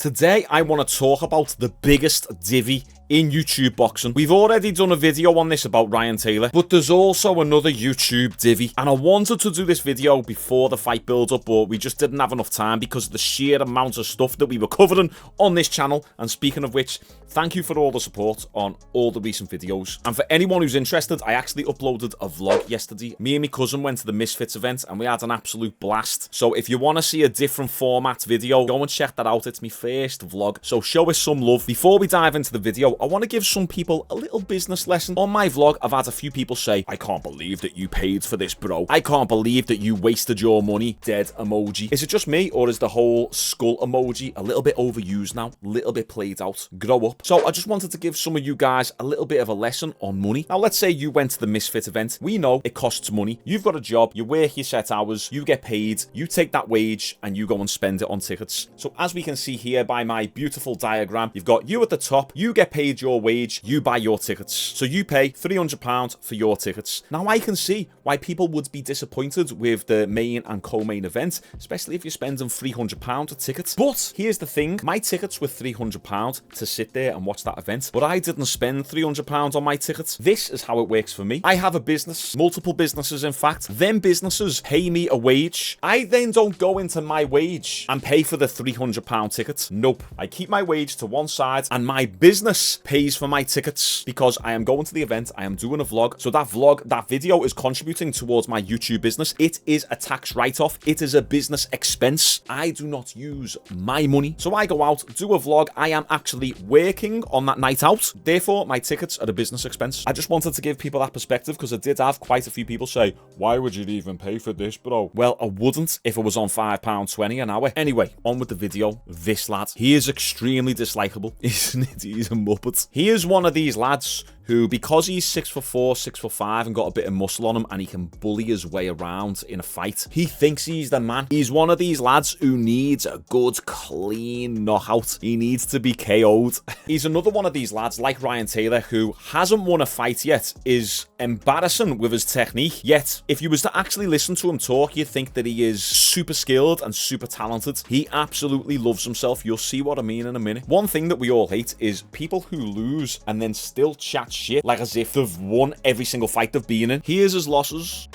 Today, I want to talk about the biggest divvy in YouTube boxing. We've already done a video on this about Ryan Taylor, but there's also another YouTube divvy, and I wanted to do this video before the fight build-up, but we just didn't have enough time because of the sheer amount of stuff that we were covering on this channel. And speaking of which, thank you for all the support on all the recent videos. And for anyone who's interested, I actually uploaded a vlog yesterday. Me and my cousin went to the Misfits event and we had an absolute blast. So if you want to see a different format video, go and check that out. It's my first vlog, so show us some love. Before we dive into the video, I want to give some people a little business lesson. On my vlog, I've had a few people say, I can't believe that you paid for this, bro. I can't believe that you wasted your money. Dead emoji. Is it just me, or is the whole skull emoji a little bit overused now? A little bit played out? Grow up. So I just wanted to give some of you guys a little bit of a lesson on money. Now, let's say you went to the Misfit event. We know it costs money. You've got a job, you work your set hours, you get paid, you take that wage and you go and spend it on tickets. So as we can see here by my beautiful diagram, you've got you at the top, you get paid your wage, you buy your tickets. So you pay £300 for your tickets. Now I can see why people would be disappointed with the main and co-main event, especially if you're spending £300 a ticket. But here's the thing, my tickets were £300 to sit there and watch that event, but I didn't spend £300 on my tickets. This is how it works for me. I have a business, multiple businesses in fact. Them businesses pay me a wage. I then don't go into my wage and pay for the £300 ticket. Nope. I keep my wage to one side and my business pays for my tickets because I am going to the event, I am doing a vlog. So that vlog, that video is contributing towards my YouTube business. It is a tax write-off. It is a business expense. I do not use my money. So I go out, do a vlog. I am actually working on that night out. Therefore, my tickets are a business expense. I just wanted to give people that perspective because I did have quite a few people say, why would you even pay for this, bro? Well, I wouldn't if it was on £5.20 an hour. Anyway, on with the video. This lad, he is extremely dislikable, isn't it? He's a muppet. He is one of these lads who, because he's 6'4", 6'5", and got a bit of muscle on him and he can bully his way around in a fight, he thinks he's the man. He's one of these lads who needs a good, clean knockout. He needs to be KO'd. He's another one of these lads, like Ryan Taylor, who hasn't won a fight yet, is embarrassing with his technique. Yet, if you was to actually listen to him talk, you'd think that he is super skilled and super talented. He absolutely loves himself. You'll see what I mean in a minute. One thing that we all hate is people who lose and then still chat shit like as if they've won every single fight they've been in. Here's his losses.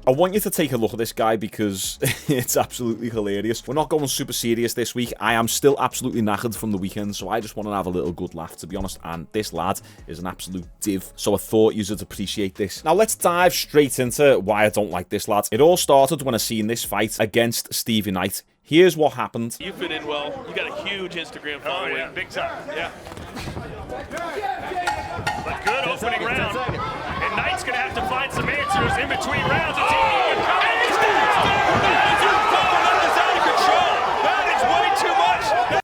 I want you to take a look at this guy because it's absolutely hilarious. We're not going super serious this week. I am still absolutely knackered from the weekend, so I just want to have a little good laugh, to be honest. And this lad is an absolute div, so I thought you'd appreciate this. Now, let's dive straight into why I don't like this lad. It all started when I seen this fight against Stevie Knight. Here's what happened. You fit in well. You got a huge Instagram following. Oh, yeah, big time. Yeah. But good opening round. And Knight's going to have to find some answers in between rounds.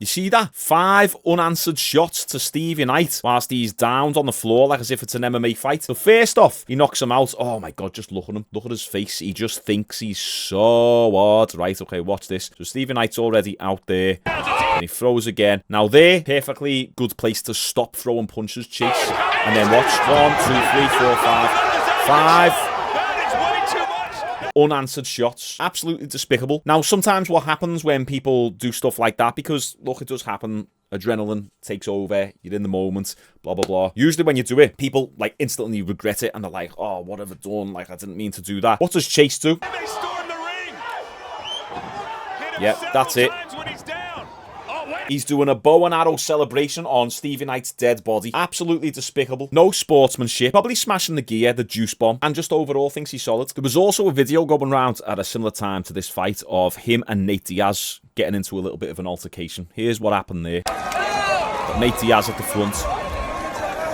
It's You see that? 5 unanswered shots to Stevie Knight whilst he's downed on the floor like as if it's an MMA fight. So first off, he knocks him out. Oh my God, just look at him. Look at his face. He just thinks he's so hard. Right, okay, watch this. So Stevie Knight's already out there. And he throws again. Now there, perfectly good place to stop throwing punches, Chase. And then watch. 1, 2, 3, 4, 5. 5 unanswered shots. Absolutely despicable. Now, sometimes what happens when people do stuff like that, because, look, it does happen, adrenaline takes over, you're in the moment, blah, blah, blah. Usually when you do it, people, like, instantly regret it, and they're like, oh, what have I done? Like, I didn't mean to do that. What does Chase do? Yep, that's it. He's doing a bow and arrow celebration on Stevie Knight's dead body. Absolutely despicable. No sportsmanship. Probably smashing the gear, the juice bomb, and just overall thinks he's solid. There was also a video going around at a similar time to this fight of him and Nate Diaz getting into a little bit of an altercation. Here's what happened there. Got Nate Diaz at the front.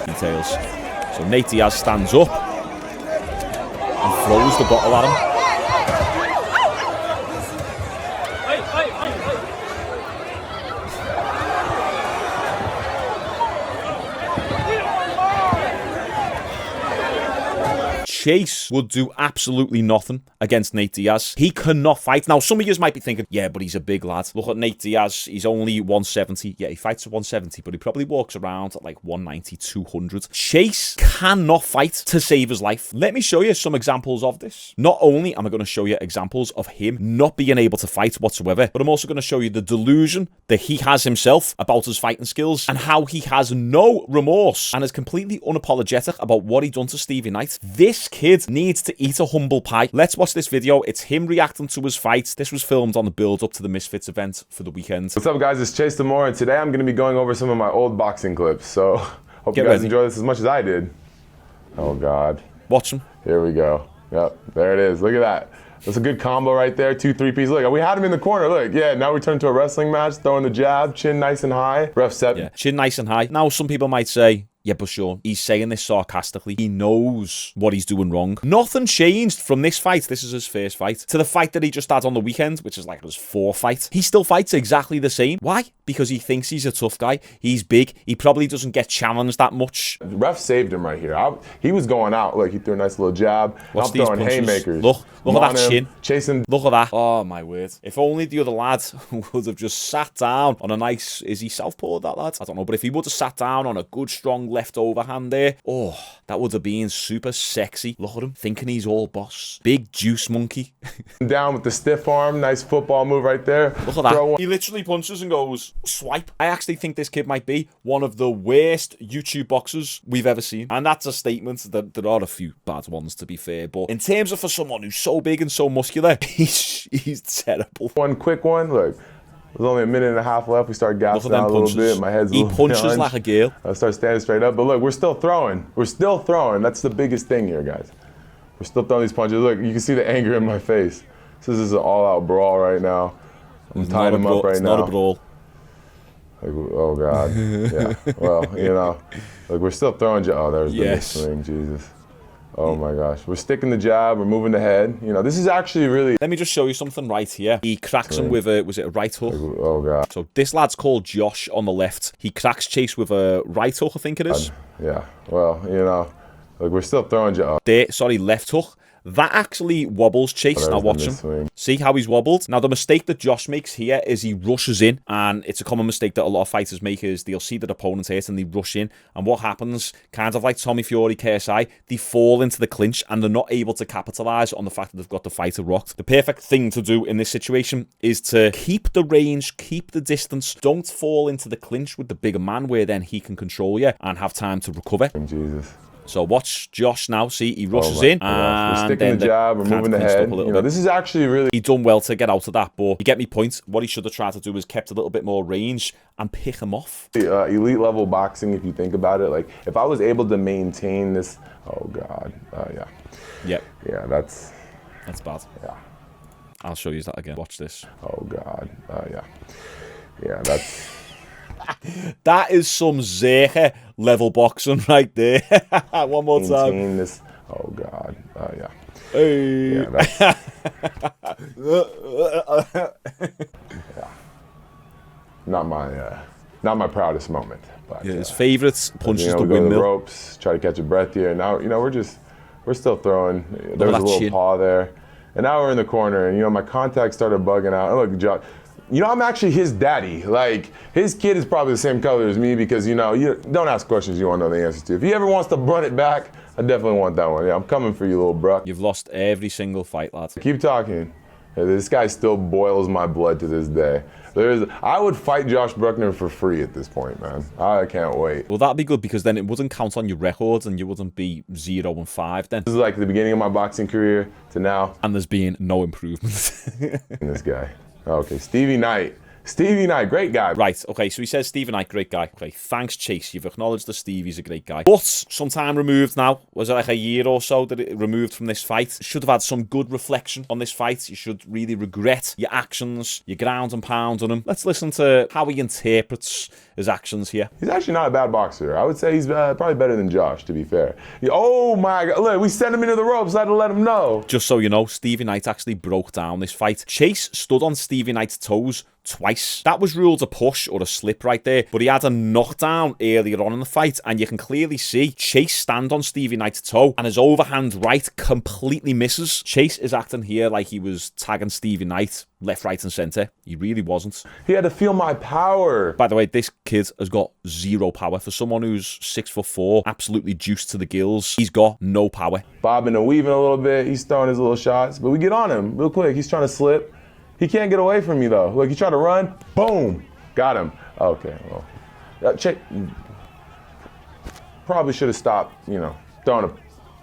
Details. So Nate Diaz stands up and throws the bottle at him. Chase would do absolutely nothing against Nate Diaz. He cannot fight. Now, some of you might be thinking, yeah, but he's a big lad. Look at Nate Diaz. He's only 170. Yeah, he fights at 170, but he probably walks around at like 190, 200. Chase cannot fight to save his life. Let me show you some examples of this. Not only am I going to show you examples of him not being able to fight whatsoever, but I'm also going to show you the delusion that he has himself about his fighting skills and how he has no remorse and is completely unapologetic about what he done to Stevie Knight. This kid needs to eat a humble pie. Let's watch this video. It's him reacting to his fight. This was filmed on the build up to the Misfits event for the weekend. What's up, guys? It's Chase Demore, and today I'm going to be going over some of my old boxing clips. So hope you guys enjoy this as much as I did. Oh God. Watch him. Here we go. Yep, there it is. Look at that. That's a good combo right there. 2 3-piece. Look, we had him in the corner. Look, yeah. Now we turn to a wrestling match. Throwing the jab, chin nice and high. Ref set. Yeah, chin nice and high. Now some people might say, yeah, but Shaun, he's saying this sarcastically. He knows what he's doing wrong. Nothing changed from this fight. This is his first fight. To the fight that he just had on the weekend, which is like his fourth fight. He still fights exactly the same. Why? Because he thinks he's a tough guy. He's big. He probably doesn't get challenged that much. The ref saved him right here. He was going out. Look, he threw a nice little jab. Watch I'm throwing punches. haymakers. Look at that chin. Chasing. Look at that. Oh, my word. If only the other lad would have just sat down on a nice... Is he southpaw, that lad? I don't know. But if he would have sat down on a good, strong left overhand there, oh, that would have been super sexy. Look at him, thinking he's all boss. Big juice monkey. Down with the stiff arm. Nice football move right there. Look at that. He literally punches and goes, swipe. I actually think this kid might be one of the worst YouTube boxers we've ever seen. And that's a statement. That there are a few bad ones, to be fair. But in terms of for someone who's so big and so muscular, he's terrible. One quick one. Look. There's only a minute and a half left. We start gassing out a little bit. My head's a little He punches like a girl. I start standing straight up. But look, we're still throwing. We're still throwing. That's the biggest thing here, guys. We're still throwing these punches. Look, you can see the anger in my face. This is an all-out brawl right now. I'm tying him up right now. It's not a brawl. Like, oh, God. Yeah. Well, you know, look, we're still throwing. Oh, there's the big swing. Jesus. Oh my gosh. We're sticking the jab, we're moving the head. You know, this is actually really... Let me just show you something right here. He cracks him with a, was it a right hook? Oh God. So this lad's called Josh on the left. He cracks Chase with a right hook, I think it is. Yeah, well, you know, like we're still throwing... Sorry, left hook. That actually wobbles Chase. Now watch him. Swing. See how he's wobbled? Now the mistake that Josh makes here is he rushes in, and it's a common mistake that a lot of fighters make is they'll see their opponent hit and they rush in, and what happens, kind of like Tommy Fury, KSI, they fall into the clinch and they're not able to capitalize on the fact that they've got the fighter rocked. The perfect thing to do in this situation is to keep the range, keep the distance, don't fall into the clinch with the bigger man where then he can control you and have time to recover. Jesus. So watch Josh now. See, he rushes in. And we're sticking the jab, we're moving the head. You know, this is actually really... He done well to get out of that, but you get me point. What he should have tried to do is kept a little bit more range and pick him off. Elite level boxing, if you think about it. Like, if I was able to maintain this... Oh, God. Yeah. Yep. Yeah, that's bad. Yeah. I'll show you that again. Watch this. Oh, God. Yeah. Yeah, that's... That is some Zercher level boxing right there. One more time. This. Oh God. Yeah. Hey. Yeah, that's... yeah. Not my proudest moment. But, yeah, his favourite punches the we go to the windmill. ropes, try to catch a breath here. Now, you know, we're still throwing. There was a little paw there, and now we're in the corner, and you know, my contacts started bugging out. And look, Josh. You know, I'm actually his daddy. Like, his kid is probably the same color as me because, you know, you don't ask questions you want to know the answers to. If he ever wants to run it back, I definitely want that one. Yeah, I'm coming for you, little bruh. You've lost every single fight, lad. Keep talking. This guy still boils my blood to this day. I would fight Josh Bruckner for free at this point, man. I can't wait. Well, that'd be good because then it wouldn't count on your records and you wouldn't be 0-5 then. This is like the beginning of my boxing career to now. And there's been no improvement. In this guy. Okay, Stevie Knight. Stevie Knight, great guy. Right, okay, so he says Stevie Knight, great guy. Okay, thanks, Chase. You've acknowledged that Stevie's a great guy. But some time removed now, was it like a year or so that it removed from this fight? Should have had some good reflection on this fight. You should really regret your actions, your ground and pound on him. Let's listen to how he interprets his actions here. He's actually not a bad boxer. I would say he's probably better than Josh, to be fair. Oh my God, look, we sent him into the ropes. I had to let him know. Just so you know, Stevie Knight actually broke down this fight. Chase stood on Stevie Knight's toes twice. That was ruled a push or a slip right there, but he had a knockdown earlier on in the fight, and you can clearly see Chase stand on Stevie Knight's toe, and his overhand right completely misses. Chase is acting here like he was tagging Stevie Knight left, right, and centre. He really wasn't. He had to feel my power. By the way, this kid has got zero power. For someone who's 6'4", absolutely juiced to the gills, he's got no power. Bobbing and weaving a little bit. He's throwing his little shots, but we get on him real quick. He's trying to slip. He can't get away from me though. Look, he's trying to run. Boom. Got him. Okay. Well, probably should have stopped, you know, throwing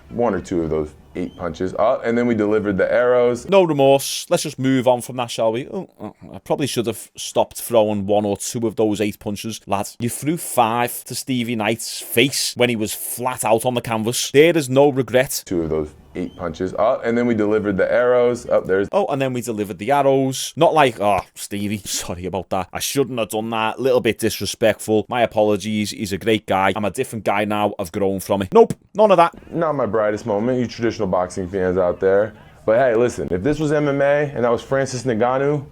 one or two of those 8 punches. And then we delivered the arrows. No remorse. Let's just move on from that, shall we? I probably should have stopped throwing 1 or 2 of those 8 punches. Lads, you threw 5 to Stevie Knight's face when he was flat out on the canvas. There is no regret. 2 of those 8 punches. And then we delivered the arrows. And then we delivered the arrows. Not like, oh, Stevie, sorry about that. I shouldn't have done that. A little bit disrespectful. My apologies. He's a great guy. I'm a different guy now. I've grown from it. Nope, none of that. Not my brightest moment, you traditional boxing fans out there. But hey, listen, if this was MMA and that was Francis Ngannou,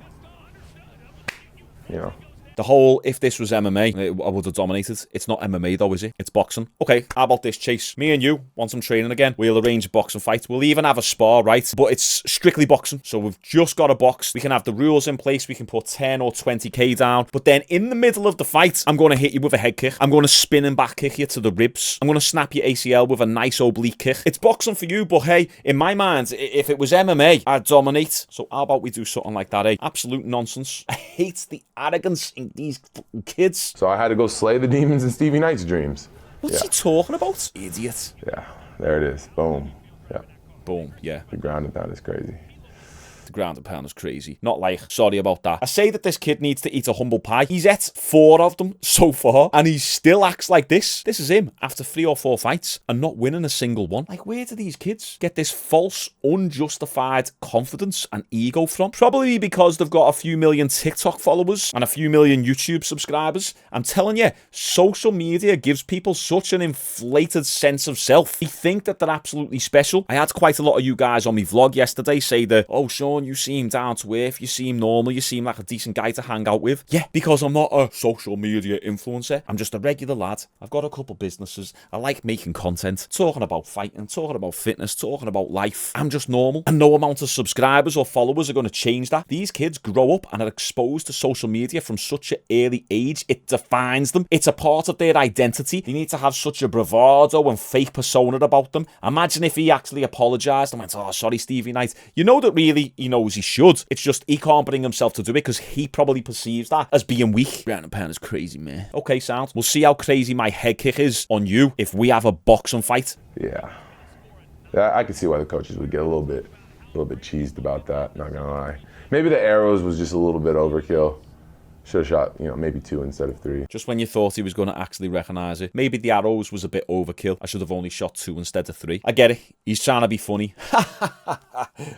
you know. The whole, if this was MMA, I would have dominated. It's not MMA though, is it? It's boxing. Okay, how about this, Chase? Me and you want some training again. We'll arrange a boxing fight. We'll even have a spar, right? But it's strictly boxing. So we've just got a box. We can have the rules in place. We can put 10 or 20k down. But then in the middle of the fight, I'm going to hit you with a head kick. I'm going to spin and back kick you to the ribs. I'm going to snap your ACL with a nice oblique kick. It's boxing for you, but hey, in my mind, if it was MMA, I'd dominate. So how about we do something like that, eh? Absolute nonsense. I hate the arrogance in these fucking kids. So I had to go slay the demons in Stevie Knight's dreams. What's he talking about? Idiot. Yeah, there it is. Boom. Yeah. Boom, yeah. The grounded down is crazy. The grounded pound is crazy. Not like, sorry about that. I say that this kid needs to eat a humble pie. He's ate 4 of them so far, and he still acts like this. This is him after 3 or 4 fights and not winning a single one. Like, where do these kids get this false, unjustified confidence and ego from? Probably because they've got a few million TikTok followers and a few million YouTube subscribers. I'm telling you, social media gives people such an inflated sense of self. They think that they're absolutely special. I had quite a lot of you guys on my vlog yesterday say that, oh, Shaun, you seem down to earth, you seem normal, you seem like a decent guy to hang out with. Yeah, because I'm not a social media influencer. I'm just a regular lad. I've got a couple businesses. I like making content, talking about fighting, talking about fitness, talking about life. I'm just normal. And no amount of subscribers or followers are going to change that. These kids grow up and are exposed to social media from such an early age. It defines them. It's a part of their identity. They need to have such a bravado and fake persona about them. Imagine if he actually apologized and went, oh, sorry, Stevie Knight. You know that really he knows he should. It's just he can't bring himself to do it because he probably perceives that as being weak. Ground pound is crazy, man. Okay, sound. We'll see how crazy my head kick is on you if we have a boxing fight. Yeah, I can see why the coaches would get a little bit cheesed about that. Not gonna lie. Maybe the arrows was just a little bit overkill. Should have shot, maybe 2 instead of 3. Just when you thought he was going to actually recognise it. Maybe the arrows was a bit overkill. I should have only shot 2 instead of 3. I get it. He's trying to be funny.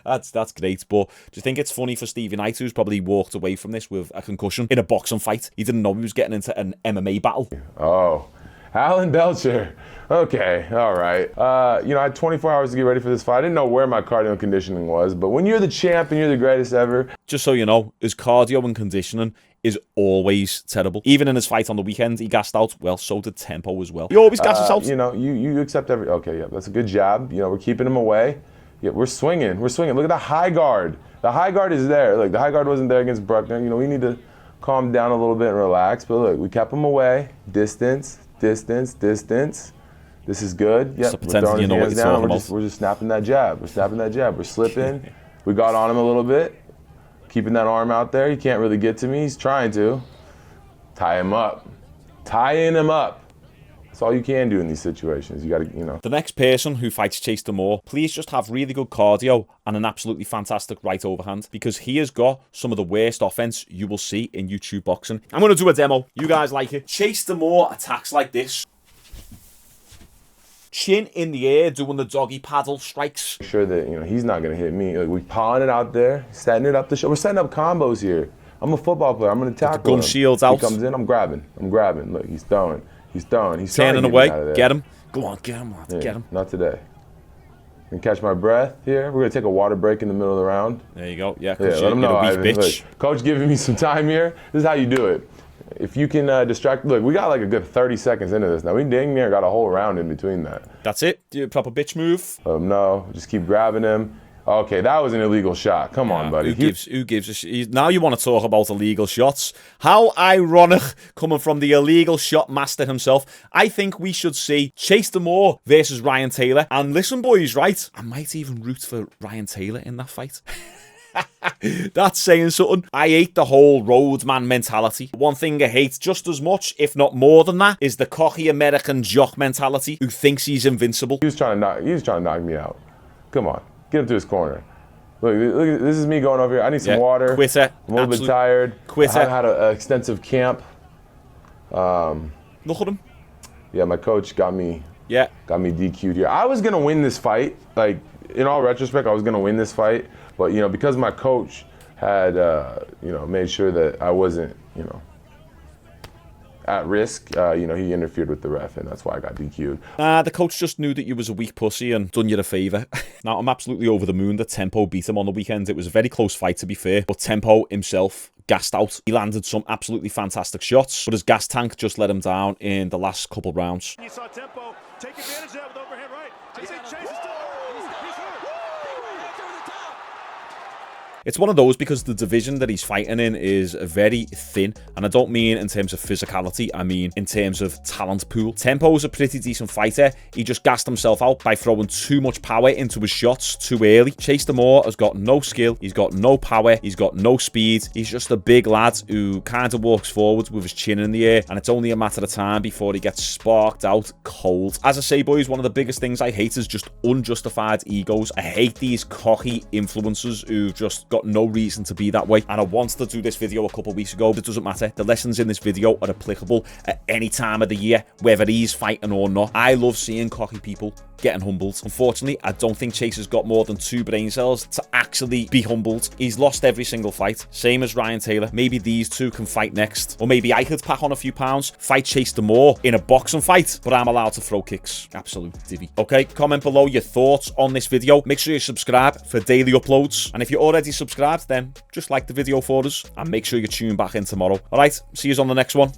That's great. But do you think it's funny for Stevie Knight, who's probably walked away from this with a concussion in a boxing fight? He didn't know he was getting into an MMA battle. Oh, Alan Belcher. Okay, all right. I had 24 hours to get ready for this fight. I didn't know where my cardio and conditioning was, but when you're the champ and you're the greatest ever... Just so you know, his cardio and conditioning is always terrible. Even in his fight on the weekend, he gassed out. Well, so did Tempo as well. He always gasses out. You accept every... Okay, yeah, that's a good jab. We're keeping him away. Yeah, we're swinging. Look at the high guard. The high guard is there. Like, the high guard wasn't there against Bruckner. We need to calm down a little bit and relax. But look, we kept him away. Distance. This is good. Yep, we're throwing his hands down. We're just snapping that jab. We're slipping. We got on him a little bit. Keeping that arm out there. He can't really get to me. He's trying to. Tie him up. Tying him up. That's all you can do in these situations. You got to, The next person who fights Chase Damore, please just have really good cardio and an absolutely fantastic right overhand, because he has got some of the worst offense you will see in YouTube boxing. I'm going to do a demo. You guys like it? Chase Damore attacks like this. Chin in the air, doing the doggy paddle strikes. Sure that, he's not going to hit me. Like, we're pawing it out there, setting it up the show. We're setting up combos here. I'm a football player. I'm going to tackle him. Gun shields out. He comes in, I'm grabbing. Look, he's throwing. He's turning away. Get him. Go on, get him, lads. Yeah, get him. Not today. and catch my breath here. We're gonna take a water break in the middle of the round. There you go. Yeah, let him know. Look, coach giving me some time here. This is how you do it. If you can distract, look, we got like a good 30 seconds into this now. We dang near got a whole round in between that. That's it? Do a proper bitch move? No, just keep grabbing him. Okay, that was an illegal shot. Come on, buddy. Who gives a shit? Now you want to talk about illegal shots. How ironic, coming from the illegal shot master himself. I think we should see Chase Demore versus Ryan Taylor. And listen, boys, right? I might even root for Ryan Taylor in that fight. That's saying something. I hate the whole roadman mentality. One thing I hate just as much, if not more than that, is the cocky American jock mentality who thinks he's invincible. He was trying to knock me out. Come on, get him to his corner. Look, this is me going over here. I need some water. Quitter. I'm a little bit tired. Quitter. I had an extensive camp. Look at him. Yeah, my coach got me DQ'd here. I was gonna win this fight. Like, in all retrospect, I was gonna win this fight. But, you know, because my coach had, made sure that I wasn't, at risk, he interfered with the ref, and that's why I got DQ'd. The coach just knew that you was a weak pussy and done you a favour. Now, I'm absolutely over the moon that Tempo beat him on the weekend. It was a very close fight, to be fair, but Tempo himself gassed out. He landed some absolutely fantastic shots, but his gas tank just let him down in the last couple rounds. You saw Tempo take advantage of that with overhand right. Chase is still. It's one of those because the division that he's fighting in is very thin, and I don't mean in terms of physicality, I mean in terms of talent pool. Tempo's a pretty decent fighter. He just gassed himself out by throwing too much power into his shots too early. Chase Demore has got no skill, he's got no power, he's got no speed. He's just a big lad who kind of walks forward with his chin in the air, and it's only a matter of time before he gets sparked out cold. As I say, boys, one of the biggest things I hate is just unjustified egos. I hate these cocky influencers who just got no reason to be that way, and I wanted to do this video a couple weeks ago. It doesn't matter. The lessons in this video are applicable at any time of the year, whether he's fighting or not. I love seeing cocky people getting humbled. Unfortunately, I don't think Chase has got more than 2 brain cells to actually be humbled. He's lost every single fight, same as Ryan Taylor. Maybe these two can fight next, or maybe I could pack on a few pounds, fight Chase Demore in a boxing fight, but I'm allowed to throw kicks. Absolute divvy. Okay, comment below your thoughts on this video. Make sure you subscribe for daily uploads, and if you're already subscribed, then just like the video for us, and make sure you tune back in tomorrow. All right, see you on the next one.